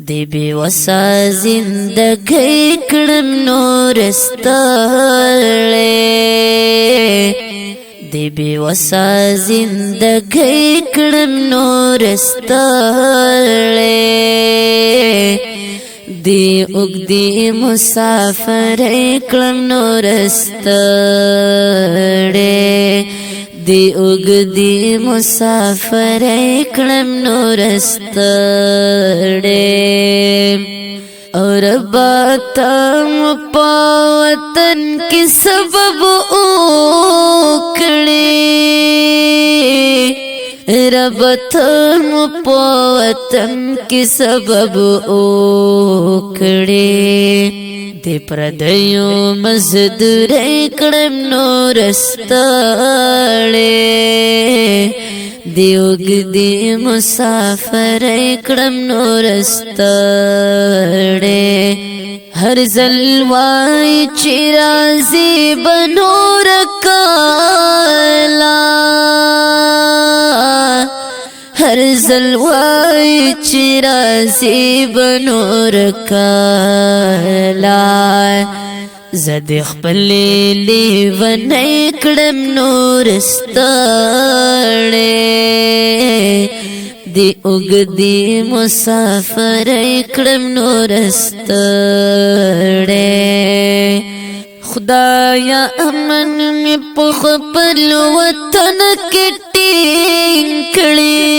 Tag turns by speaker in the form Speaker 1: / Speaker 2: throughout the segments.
Speaker 1: دی بی وسا زندگی کړم نور ستړی دی بی وسا زندگی کړم نور ستړی دی اوږدې مسافرۍ کړم نور ستړی دی اوږدې مسافرۍ کړم نور ستړی او ربا ته مو په وطن کې سبب وکړې ربا ته مو په وطن کې سبب وکړې د پردیو مزدورۍ کړم نور ستړی د اوږدې مسافرۍ کړم نور ستړی هر ځل وای چې راځي به نور کاله هر ځل وای چې راځي به نور کاله زه د خپلې لیونۍ کړم نور ستړی د اوږدې مسافرۍ کړم نور ستړی خدایا امن مې په خپل وطن کې ټینګ کړې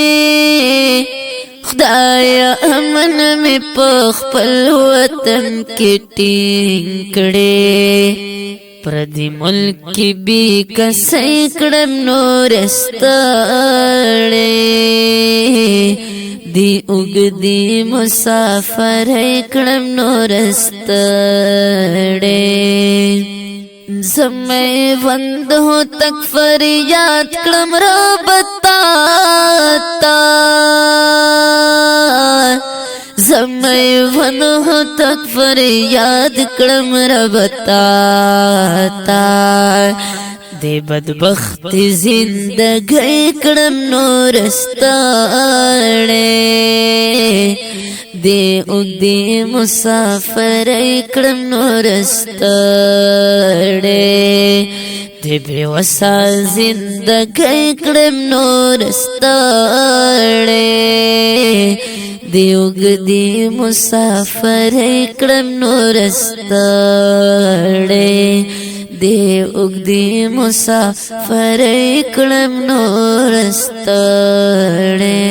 Speaker 1: خدایا امن مې په خپل وطن کې ټینګ کړې پردي ملک کې بې کسۍ کړم نور ستړی دی اوږدې مسافرۍ کړم نور ستړی زمې وند هو تک فریاد کړم رب تا زمې وند هو تک فریاد کړم رب تا دی بدبخت زندگی کړم نور ستړی دی اوږدې مسافرۍ کړم نور ستړی دی بې وسه زندګۍ کړم نور ستړی دی اوږدې مسافرۍ کړم نور ستړی دی اوږدې مسافرۍ کړم نور ستړی